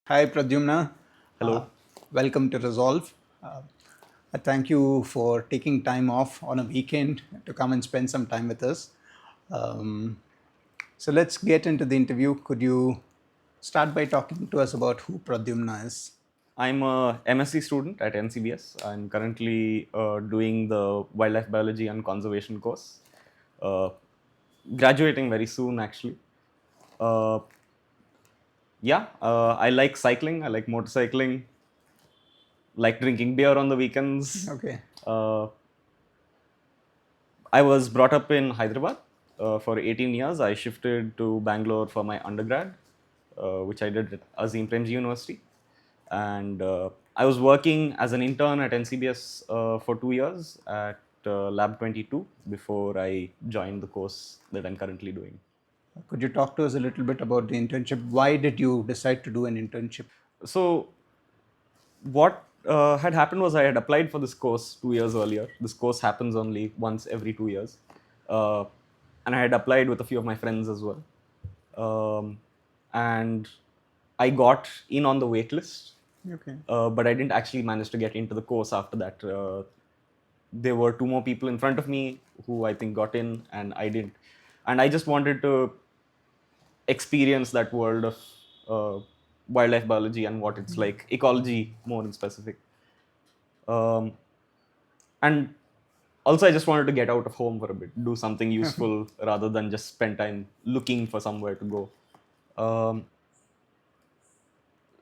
Hi, Pradyumna. Uh, Hello. Welcome to Resolve. I thank you for taking time off on a weekend to come and spend some time with us. Um, so let's get into the interview. Could you start by talking to us about who Pradyumna is? I'm a MSc student at NCBS. I'm currently doing the wildlife biology and conservation course. Uh, Graduating very soon, actually. Uh, I like cycling. I like motorcycling. Like drinking beer on the weekends. Okay. Uh, I was brought up in Hyderabad for 18 years. I shifted to Bangalore for my undergrad, which I did at Azim Premji University. And I was working as an intern at NCBS for 2 years at Lab 22 before I joined the course that I'm currently doing. Could you talk to us a little bit about the internship? Why did you decide to do an internship? So, what had happened was I had applied for this course 2 years earlier. This course happens only once every 2 years. Uh, and I had applied with a few of my friends as well. Um, and I got in on the wait list, Okay. but I didn't actually manage to get into the course after that. There were two more people in front of me who I think got in, and I didn't. And I just wanted to experience that world of uh, wildlife biology and what it's like, ecology more in specific. Um, and also, I just wanted to get out of home for a bit, do something useful rather than just spend time looking for somewhere to go. Um,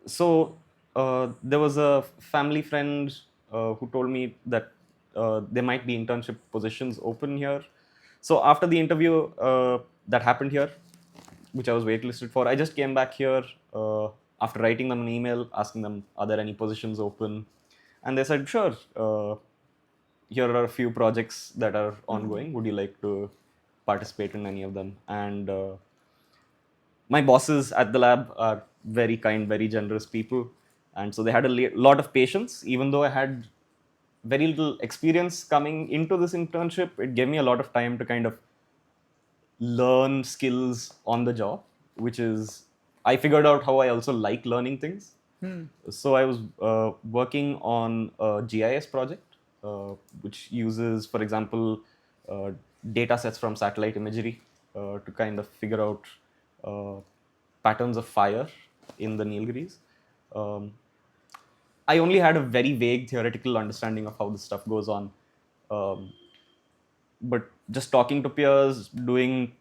so there was a family friend who told me that there might be internship positions open here. So after the interview that happened here, which I was waitlisted for, I just came back here after writing them an email asking them, are there any positions open? And they said, sure, here are a few projects that are ongoing. Would you like to participate in any of them? And my bosses at the lab are very kind, very generous people, and so they had a lot of patience. Even though I had very little experience coming into this internship, it gave me a lot of time to kind of learn skills on the job, which is, I figured out how I also like learning things. So I was working on a GIS project, which uses, for example, uh, data sets from satellite imagery to kind of figure out uh, patterns of fire in the Nilgiris. Um, I only had a very vague theoretical understanding of how this stuff goes on. Um, but just talking to peers, looking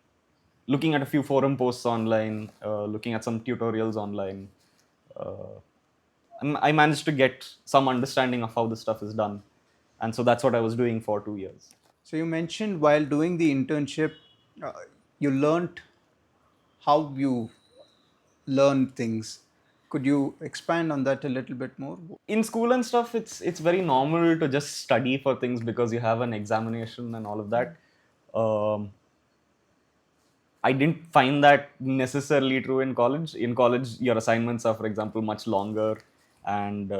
at a few forum posts online, looking at some tutorials online, uh, I managed to get some understanding of how this stuff is done. And so that's what I was doing for 2 years. So you mentioned while doing the internship, uh, you learned how you learn things. Could you expand on that a little bit more? In school and stuff, it's very normal to just study for things because you have an examination and all of that. Um, I didn't find that necessarily true in college. In college, your assignments are, for example, much longer, and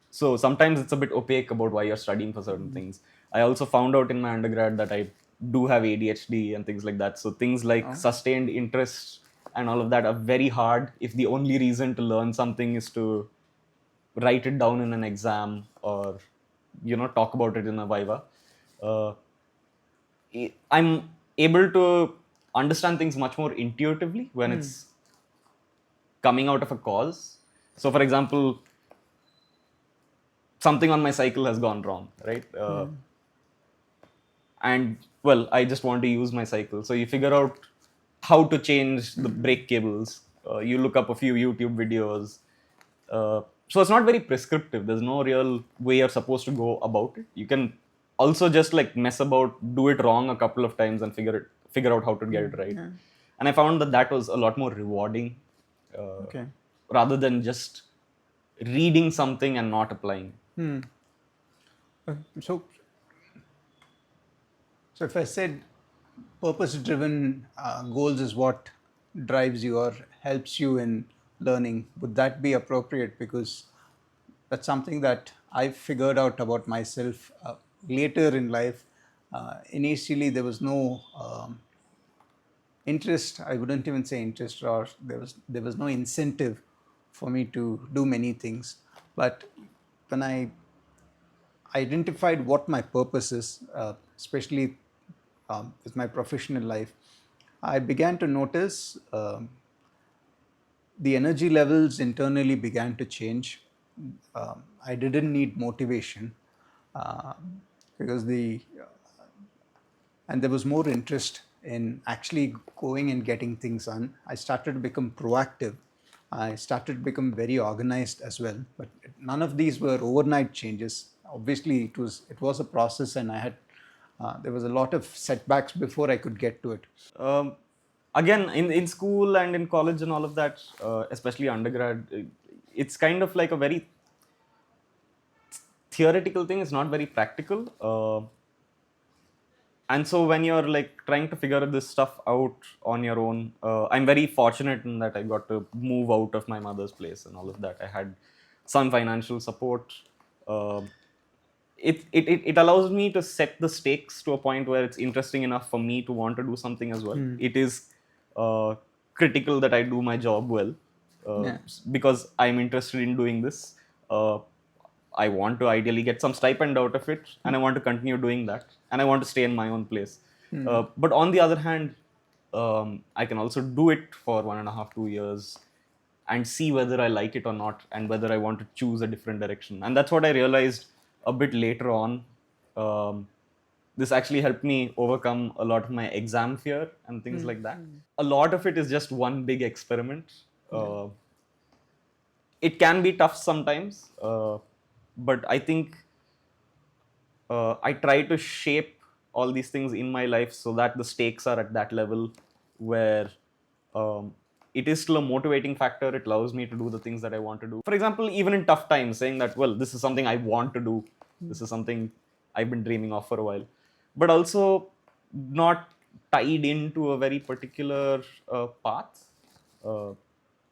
so sometimes it's a bit opaque about why you're studying for certain things. I also found out in my undergrad that I do have ADHD and things like that. So things like Oh, sustained interest and all of that are very hard if the only reason to learn something is to write it down in an exam or talk about it in a viva. Uh, I'm able to understand things much more intuitively when it's coming out of a cause. So, for example, something on my cycle has gone wrong, right? And well, I just want to use my cycle. So you figure out how to change the brake cables. You look up a few YouTube videos. So it's not very prescriptive. There's no real way you're supposed to go about it. You can also just like mess about, do it wrong a couple of times, and figure out how to get it right. yeah. And I found that that was a lot more rewarding, uh, Okay. rather than just reading something and not applying. So, so if I said purpose-driven goals is what drives you or helps you in learning, would that be appropriate? Because that's something that I've figured out about myself later in life. Initially, there was no interest. I wouldn't even say interest, or there was no incentive for me to do many things. But when I identified what my purpose is, especially with my professional life, I began to notice the energy levels internally began to change. I didn't need motivation uh, because and there was more interest in actually going and getting things done. I started to become proactive. I started to become very organized as well. But none of these were overnight changes. Obviously, it was a process, and I had there was a lot of setbacks before I could get to it. Um, Again, in school and in college and all of that, especially undergrad, it's kind of like a very theoretical thing. It's not very practical. And so when you're like trying to figure this stuff out on your own, I'm very fortunate in that I got to move out of my mother's place and all of that. I had some financial support. Um it allows me to set the stakes to a point where it's interesting enough for me to want to do something as well. It is critical that I do my job well, Yeah. because I'm interested in doing this. uh, I want to ideally get some stipend out of it, and I want to continue doing that, and I want to stay in my own place. But on the other hand, I can also do it for 1.5, 2 years and see whether I like it or not, and whether I want to choose a different direction. And that's what I realized a bit later on. This actually helped me overcome a lot of my exam fear and things like that. A lot of it is just one big experiment. It can be tough sometimes, but I think I try to shape all these things in my life so that the stakes are at that level where um, it is still a motivating factor. It allows me to do the things that I want to do. For example, even in tough times, saying that, well, this is something I want to do, this is something I've been dreaming of for a while, but also not tied into a very particular path. Uh,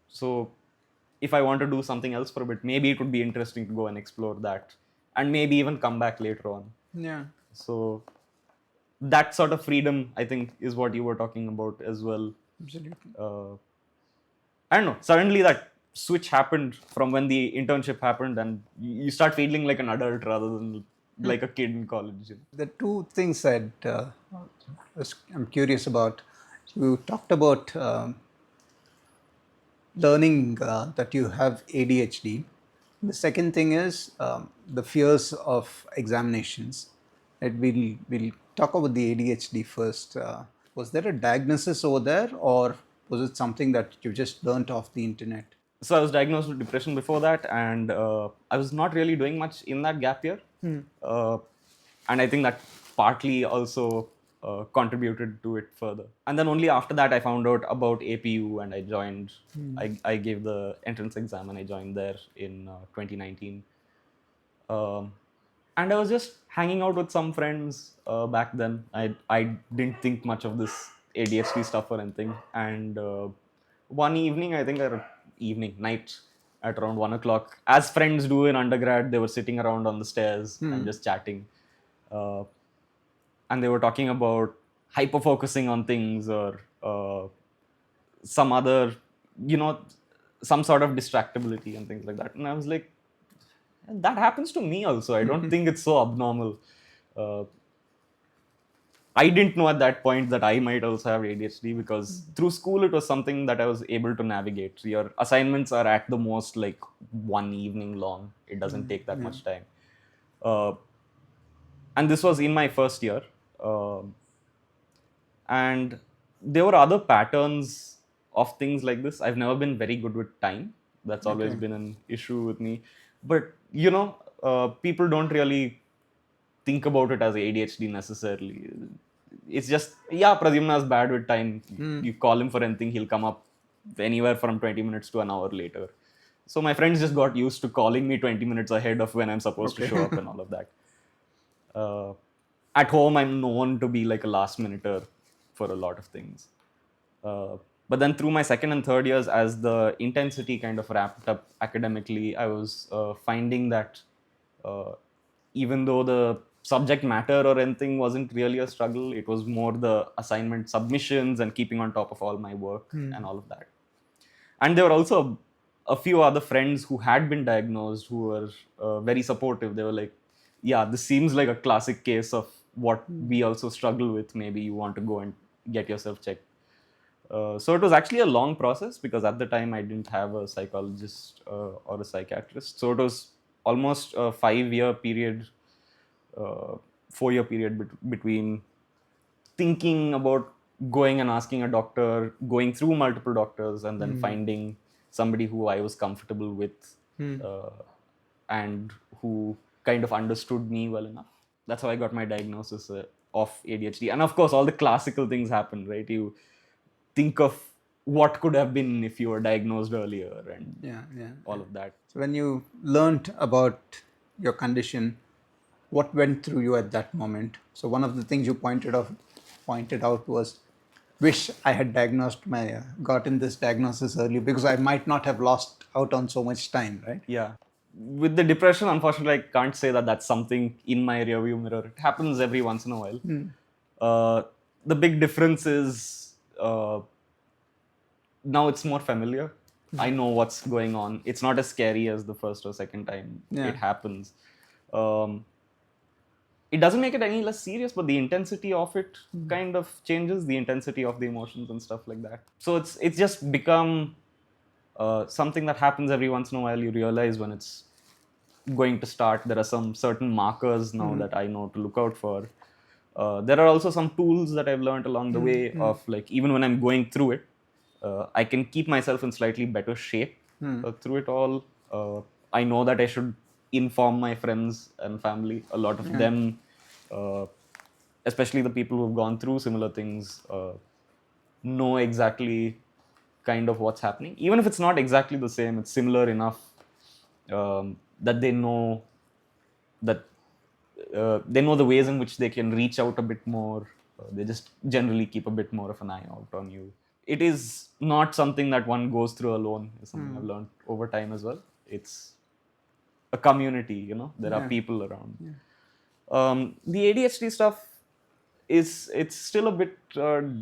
so if I want to do something else for a bit, maybe it would be interesting to go and explore that, and maybe even come back later on. Yeah. So that sort of freedom, I think, is what you were talking about as well. Absolutely. I don't know. Suddenly that switch happened from when the internship happened, and you start feeling like an adult rather than like a kid in college. The two things that I'm curious about. You talked about learning that you have ADHD. The second thing is the fears of examinations. And we'll talk about the ADHD first. Was there a diagnosis over there, or was it something that you just learnt off the internet? So I was diagnosed with depression before that, and I was not really doing much in that gap year. Uh, and I think that partly also contributed to it further. And then only after that I found out about APU, and I joined. I gave the entrance exam, and I joined there in 2019. Um, and I was just hanging out with some friends back then. I didn't think much of this ADHD stuff or anything. And one evening, I think, or night, at around 1 o'clock, as friends do in undergrad, they were sitting around on the stairs and just chatting. Uh, and they were talking about hyper focusing on things, or some other, you know, some sort of distractibility and things like that. And I was like, that happens to me also. I don't think it's so abnormal. Uh, I didn't know at that point that I might also have ADHD, because through school it was something that I was able to navigate. Your assignments are at the most like one evening long. It doesn't take that much time. Uh, and this was in my first year. Um and there were other patterns of things like this. I've never been very good with time. That's always Okay. been an issue with me. But people don't really think about it as ADHD necessarily. It's just, yeah, Pradyumna is bad with time. You call him for anything, he'll come up anywhere from 20 minutes to an hour later. So my friends just got used to calling me 20 minutes ahead of when I'm supposed to Okay. show up and all of that. Uh, at home, I'm known to be like a last minuter for a lot of things. But then through my second and third years, as the intensity kind of ramped up academically, I was finding that uh, even though the subject matter or anything wasn't really a struggle, it was more the assignment submissions and keeping on top of all my work and all of that. And there were also a few other friends who had been diagnosed who were very supportive. They were like, yeah, this seems like a classic case of what we also struggle with. Maybe you want to go and get yourself checked. So it was actually a long process because at the time I didn't have a psychologist or a psychiatrist. So it was almost a 5-year period, 4-year period between thinking about going and asking a doctor, going through multiple doctors, and then finding somebody who I was comfortable with uh, and who kind of understood me well enough. That's how I got my diagnosis of ADHD. And of course, all the classical things happen, right? You think of what could have been if you were diagnosed earlier and all of that. So when you learned about your condition, what went through you at that moment? So one of the things you pointed out was, wish I had gotten this diagnosis early because I might not have lost out on so much time, right? Yeah. With the depression, unfortunately, I can't say that that's something in my rearview mirror. It happens every once in a while. Uh, the big difference is now it's more familiar. I know what's going on. It's not as scary as the first or second time it happens. Um, it doesn't make it any less serious, but the intensity of it kind of changes, the intensity of the emotions and stuff like that. So it's just become something that happens every once in a while. You realize when it's going to start. There are some certain markers now that I know to look out for. There are also some tools that I've learned along the way of like, even when I'm going through it, I can keep myself in slightly better shape through it all. I know that I should inform my friends and family. A lot of them, uh, especially the people who've gone through similar things, know exactly kind of what's happening. Even if it's not exactly the same, it's similar enough that they know the ways in which they can reach out a bit more. They just generally keep a bit more of an eye out on you. It is not something that one goes through alone. It's something I've learned over time as well. It's a community, there are people around. The ADHD stuff it's still a bit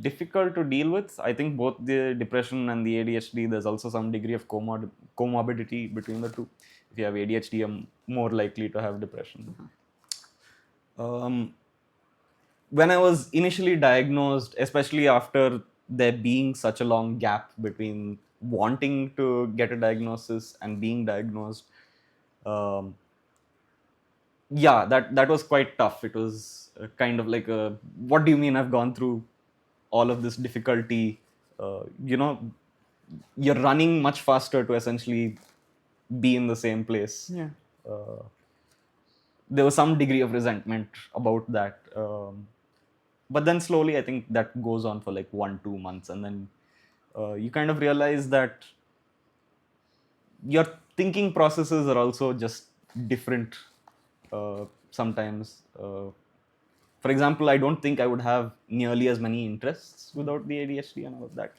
difficult to deal with. I think both the depression and the ADHD, there's also some degree of comorbidity between the two. If you have ADHD, you're more likely to have depression. When I was initially diagnosed, especially after there being such a long gap between wanting to get a diagnosis and being diagnosed, um, yeah, that was quite tough. It was kind of like what do you mean I've gone through all of this difficulty? You're running much faster to essentially be in the same place. Uh, there was some degree of resentment about that. But then slowly, I think that goes on for like 1-2 months. And then you kind of realize that your thinking processes are also just different sometimes. For example, I don't think I would have nearly as many interests without the ADHD and all of that.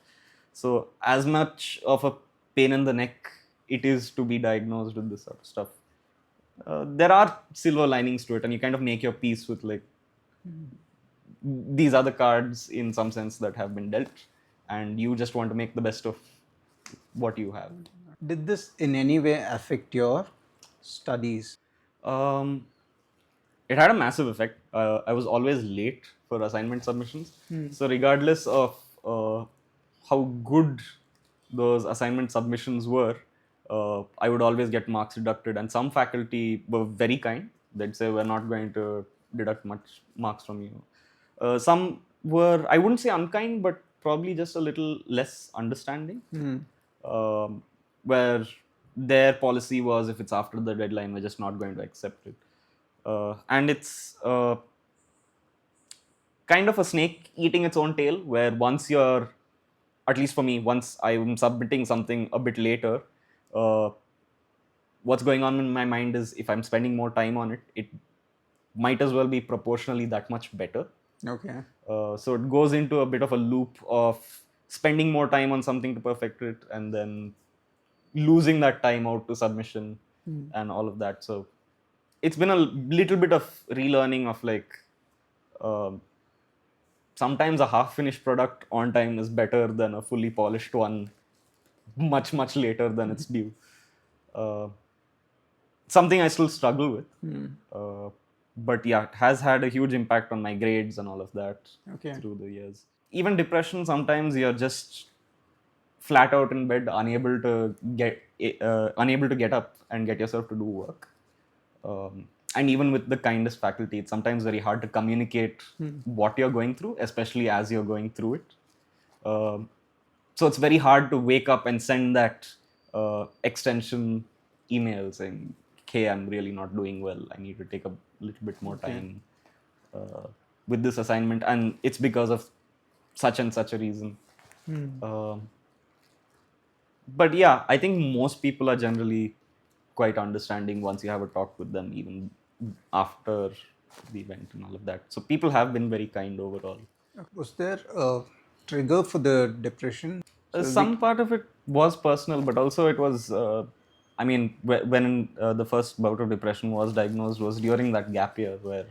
So as much of a pain in the neck it is to be diagnosed with this sort of stuff, there are silver linings to it, and you kind of make your peace with like these are the cards in some sense that have been dealt, and you just want to make the best of what you have. Did this in any way affect your studies? Um, it had a massive effect. I was always late for assignment submissions. So regardless of how good those assignment submissions were, I would always get marks deducted. And some faculty were very kind. They'd say, we're not going to deduct much marks from you. Some were, I wouldn't say unkind, but probably just a little less understanding. Where their policy was, if it's after the deadline, we're just not going to accept it. And it's kind of a snake eating its own tail, where once you're, at least for me, once I'm submitting something a bit later, what's going on in my mind is if I'm spending more time on it, it might as well be proportionally that much better. Okay. So it goes into a bit of a loop of spending more time on something to perfect it and then losing that time out to submission and all of that. So it's been a little bit of relearning of like sometimes a half-finished product on time is better than a fully polished one much later than it's due. Uh, Something I still struggle with. But yeah, it has had a huge impact on my grades and all of that Okay. through the years. Even depression, sometimes you're just flat out in bed, unable to get up and get yourself to do work. And even with the kindest faculty, it's sometimes very hard to communicate what you're going through, especially as you're going through it. Um, so it's very hard to wake up and send that extension email saying, "Hey, I'm really not doing well. I need to take a little bit more Okay. time with this assignment, and it's because of such and such a reason." Um, but yeah, I think most people are generally quite understanding once you have a talk with them, even after the event and all of that. So people have been very kind overall. Was there a trigger for the depression? So we. Some part of it was personal, but also it was. I mean, when the first bout of depression was diagnosed was during that gap year where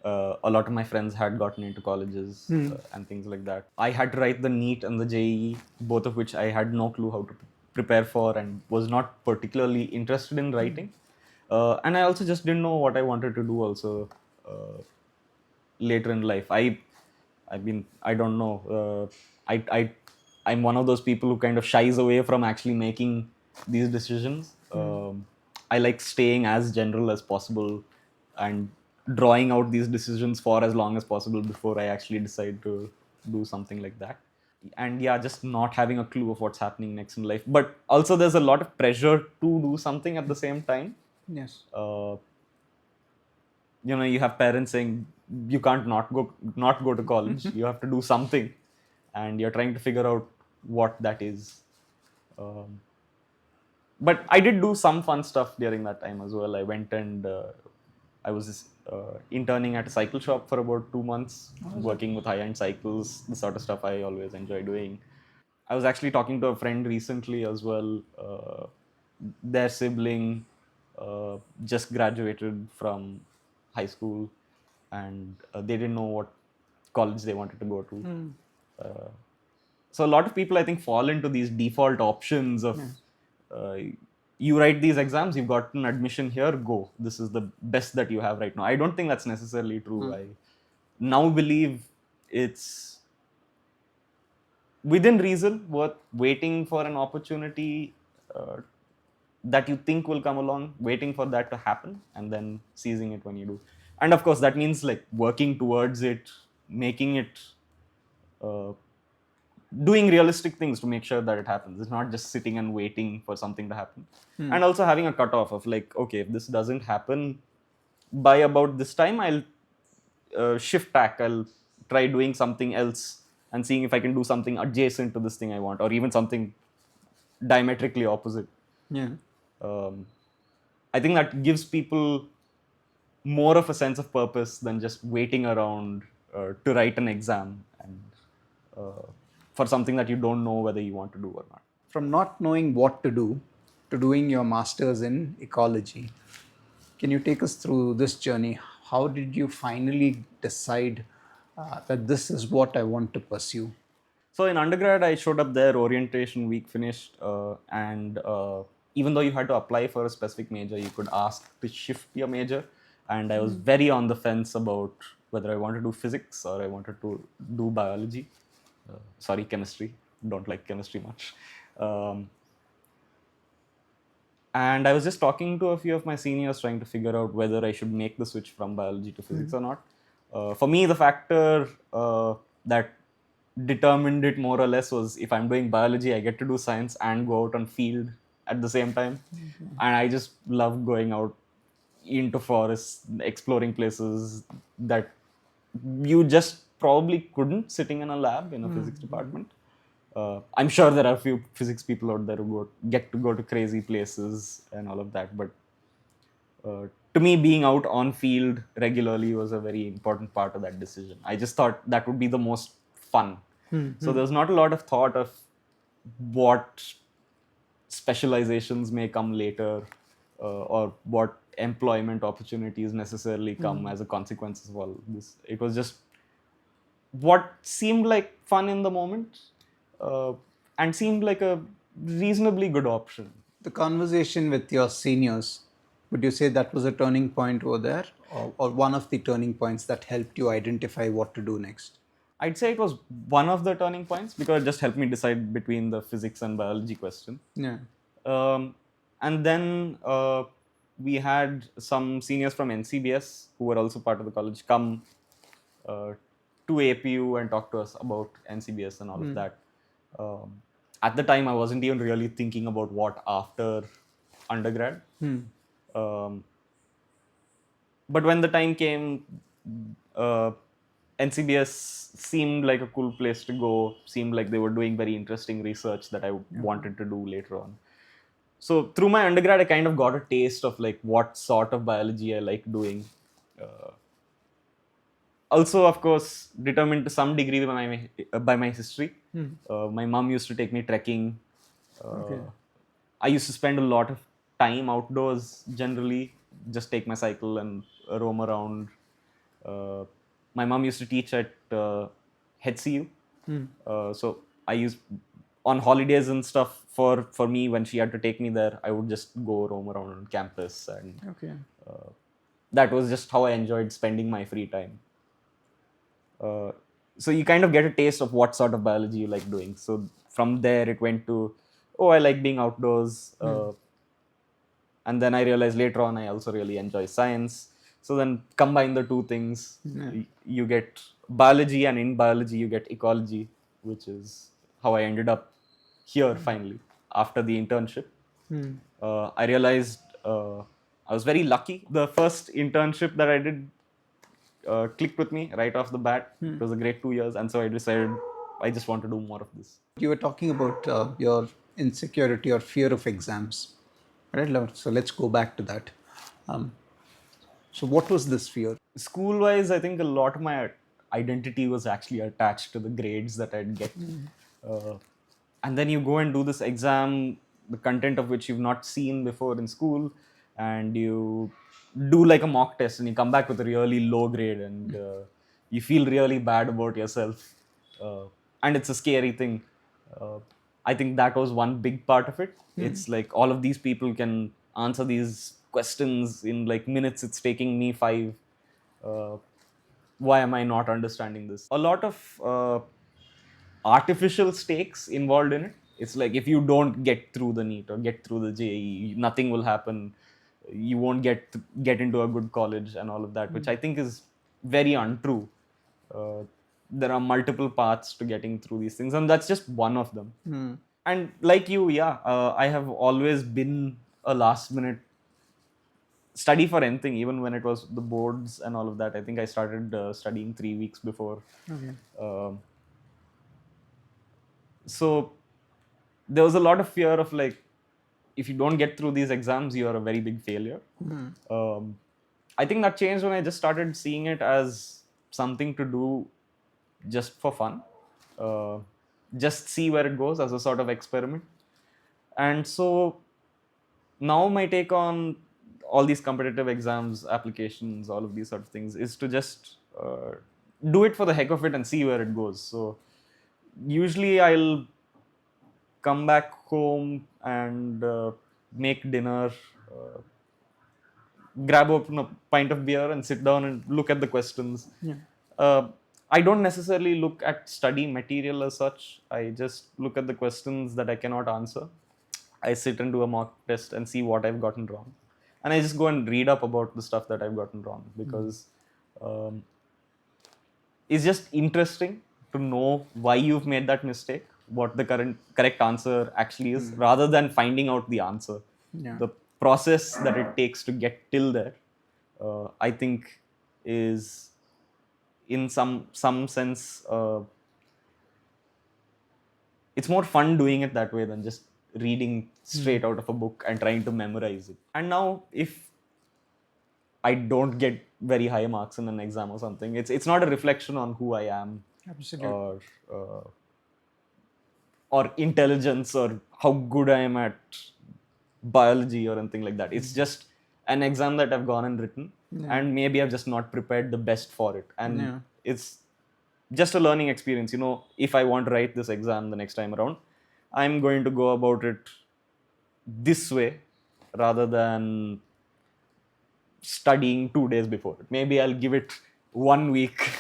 a lot of my friends had gotten into colleges and things like that. I had to write the NEET and the JEE, both of which I had no clue how to prepare for and was not particularly interested in writing. And I also just didn't know what I wanted to do also later in life. I mean, I don't know. I'm one of those people who kind of shies away from actually making these decisions. I like staying as general as possible and drawing out these decisions for as long as possible before I actually decide to do something like that. And yeah, just not having a clue of what's happening next in life. But also, there's a lot of pressure to do something at the same time. Yes. Uh, you have parents saying you can't not go to college. You have to do something, and you're trying to figure out what that is. um, but I did do some fun stuff during that time as well. I went and I was interning at a cycle shop for about 2 months, working with high-end cycles, the sort of stuff I always enjoy doing. I was actually talking to a friend recently as well. Their sibling just graduated from high school, and they didn't know what college they wanted to go to. Uh, so a lot of people, I think, fall into these default options of uh, you write these exams, you've got an admission here, go. This is the best that you have right now. I don't think that's necessarily true. I now believe it's within reason worth waiting for an opportunity that you think will come along, waiting for that to happen, and then seizing it when you do. And of course, that means like working towards it, making it, uh, doing realistic things to make sure that it happens. It's not just sitting and waiting for something to happen. And also having a cutoff of like, okay, if this doesn't happen by about this time, I'll shift tack. I'll try doing something else and seeing if I can do something adjacent to this thing I want, or even something diametrically opposite. Yeah. Um, I think that gives people more of a sense of purpose than just waiting around to write an exam and uh, for something that you don't know whether you want to do or not. From not knowing what to do to doing your master's in ecology, can you take us through this journey? How did you finally decide that this is what I want to pursue? So in undergrad, I showed up there, orientation week finished, and even though you had to apply for a specific major, you could ask to shift your major. And I was very on the fence about whether I wanted to do physics or I wanted to do biology. Sorry, chemistry. Don't like chemistry much. Um, and I was just talking to a few of my seniors, trying to figure out whether I should make the switch from biology to physics or not. For me, the factor that determined it more or less was if I'm doing biology, I get to do science and go out on field at the same time. And I just love going out into forests, exploring places that you just probably couldn't sitting in a lab in a physics department. I'm sure there are a few physics people out there who get to go to crazy places and all of that, but to me, being out on field regularly was a very important part of that decision. I just thought that would be the most fun. So there's not a lot of thought of what specializations may come later or what employment opportunities necessarily come as a consequence of all this. It was just what seemed like fun in the moment, and seemed like a reasonably good option. The conversation with your seniors, would you say that was a turning point over there, or one of the turning points that helped you identify what to do next? I'd say it was one of the turning points because it just helped me decide between the physics and biology question. Yeah. Um, and then we had some seniors from NCBS who were also part of the college come uh, to APU and talk to us about NCBS and all of that. Um, at the time, I wasn't even really thinking about what after undergrad. Um, but when the time came, uh, NCBS seemed like a cool place to go, seemed like they were doing very interesting research that I wanted to do later on. So through my undergrad, I kind of got a taste of like what sort of biology I like doing. Uh, Also, of course, determined to some degree by my history. My mom used to take me trekking. Okay. I used to spend a lot of time outdoors generally, just take my cycle and roam around. Uh, my mom used to teach at HCU. So I used on holidays and stuff for me when she had to take me there, I would just go roam around on campus, and Okay. that was just how I enjoyed spending my free time. Uh, so you kind of get a taste of what sort of biology you like doing. So from there it went to, oh, I like being outdoors. And then I realized later on I also really enjoy science. So then combine the two things, you get biology, and in biology you get ecology, which is how I ended up here finally after the internship. I realized I was very lucky. The first internship that I did clicked with me right off the bat. It was a great 2 years, and so I decided I just want to do more of this. You were talking about your insecurity or fear of exams, right? So let's go back to that. Um, so, what was this fear? School wise, I think a lot of my identity was actually attached to the grades that I'd get. Uh, and then you go and do this exam, the content of which you've not seen before in school, and you do like a mock test, and you come back with a really low grade, and you feel really bad about yourself. Uh, and it's a scary thing. Uh, I think that was one big part of it. It's like all of these people can answer these questions in like minutes. It's taking me 5. Uh, why am I not understanding this? A lot of artificial stakes involved in it. It's like if you don't get through the NEET or get through the JEE, nothing will happen. You won't get into a good college and all of that, which I think is very untrue. Uh, there are multiple paths to getting through these things, and that's just one of them. And like you, yeah, I have always been a last minute study for anything, even when it was the boards and all of that. I think I started studying 3 weeks before. Okay. Um, so there was a lot of fear of like, if you don't get through these exams, you are a very big failure. Um, I think that changed when I just started seeing it as something to do just for fun. Uh, just see where it goes as a sort of experiment. And so now my take on all these competitive exams, applications, all of these sort of things is to just do it for the heck of it and see where it goes. So usually I'll come back home and make dinner, uh, grab open a pint of beer and sit down and look at the questions. Uh, I don't necessarily look at study material as such. I just look at the questions that I cannot answer. I sit and do a mock test and see what I've gotten wrong. And I just go and read up about the stuff that I've gotten wrong, because um, it's just interesting to know why you've made that mistake, what the correct answer actually is, rather than finding out the answer. Yeah. The process that it takes to get till there, I think, is in some sense it's more fun doing it that way than just reading straight out of a book and trying to memorize it. And now, if I don't get very high marks in an exam or something, it's not a reflection on who I am, Absolutely. uh, or intelligence or how good I am at biology or anything like that. It's just an exam that I've gone and written, and maybe I've just not prepared the best for it. And it's just a learning experience. If I want to write this exam the next time around, I'm going to go about it this way rather than studying 2 days before it. Maybe I'll give it 1 week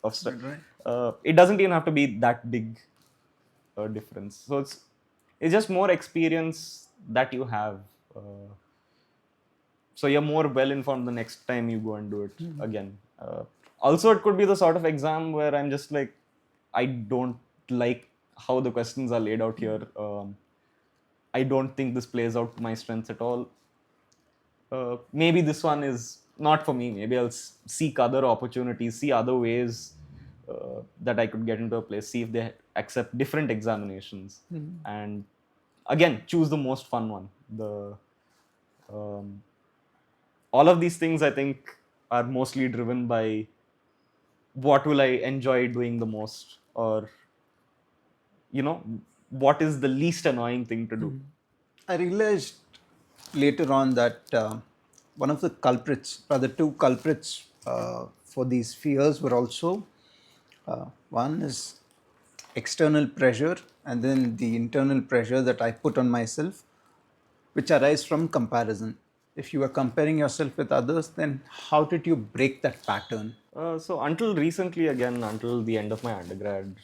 of study. Right. It doesn't even have to be that big a difference. So it's just more experience that you have. So you're more well informed the next time you go and do it again. Also, it could be the sort of exam where I'm just like, I don't like how the questions are laid out here. I don't think this plays out to my strengths at all. Maybe this one is not for me. Maybe I'll seek other opportunities, see other ways that I could get into a place, see if they accept different examinations, and again choose the most fun one. The um, all of these things I think are mostly driven by what will I enjoy doing the most, or you know, what is the least annoying thing to do. I realized later on that one of the culprits, rather two culprits for these fears were also one is external pressure and then the internal pressure that I put on myself, which arise from comparison. If you are comparing yourself with others, then how did you break that pattern? So until recently, again, until the end of my undergrad,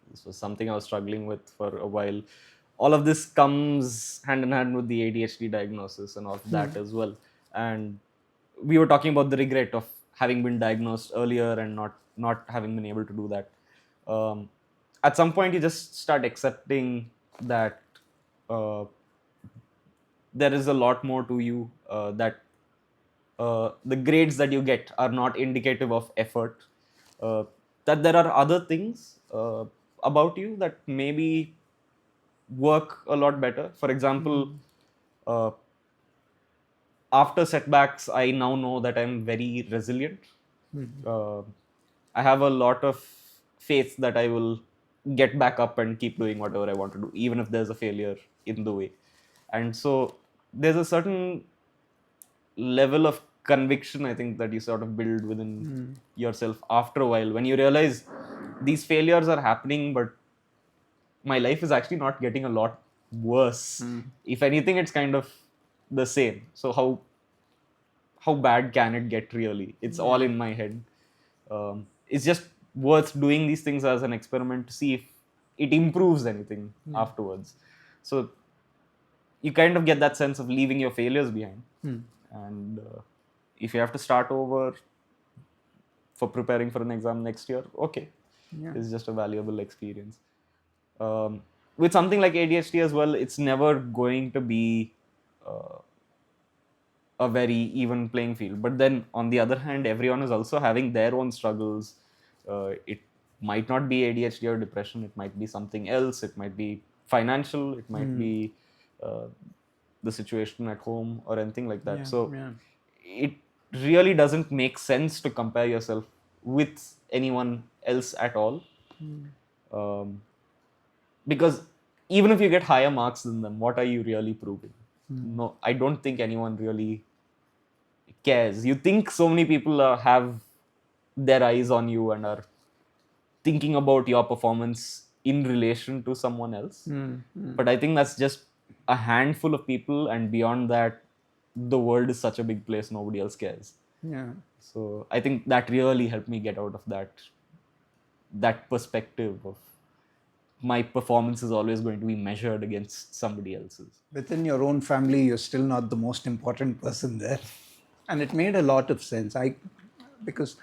this was something I was struggling with for a while. All of this comes hand in hand with the ADHD diagnosis and all of that as well. And we were talking about the regret of having been diagnosed earlier and not having been able to do that. Um, at some point, you just start accepting that uh, there is a lot more to you, that the grades that you get are not indicative of effort, uh, that there are other things about you that maybe work a lot better. For example, uh, after setbacks, I now know that I'm very resilient. Uh, I have a lot of faith that I will get back up and keep doing whatever I want to do, even if there's a failure in the way. And so there's a certain level of conviction I think that you sort of build within yourself after a while when you realize these failures are happening, but my life is actually not getting a lot worse. If anything, it's kind of the same. So how bad can it get really? It's all in my head. It's just worth doing these things as an experiment to see if it improves anything afterwards. So you kind of get that sense of leaving your failures behind. And if you have to start over for preparing for an exam next year, okay, it's just a valuable experience. With something like ADHD as well, it's never going to be uh, a very even playing field. But then on the other hand, everyone is also having their own struggles. It might not be ADHD or depression, it might be something else, it might be financial, it might be uh, the situation at home or anything like that. So it really doesn't make sense to compare yourself with anyone else at all. Um, because even if you get higher marks than them, what are you really proving? No, I don't think anyone really cares. You think so many people have their eyes on you and are thinking about your performance in relation to someone else. But I think that's just a handful of people, and beyond that, the world is such a big place, nobody else cares. Yeah. So I think that really helped me get out of that perspective of my performance is always going to be measured against somebody else's. Within your own family, you're still not the most important person there. And it made a lot of sense. Because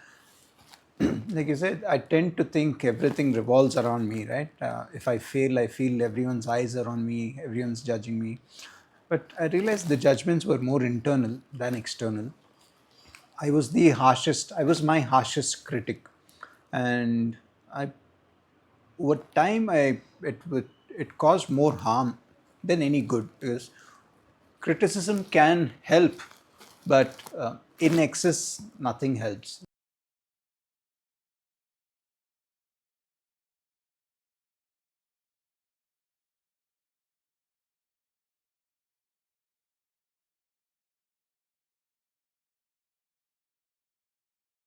like you said, I tend to think everything revolves around me, right? If I fail, I feel everyone's eyes are on me, everyone's judging me. But I realized the judgments were more internal than external. I was my harshest critic. And I, over time, it caused more harm than any good because criticism can help, but in excess, nothing helps.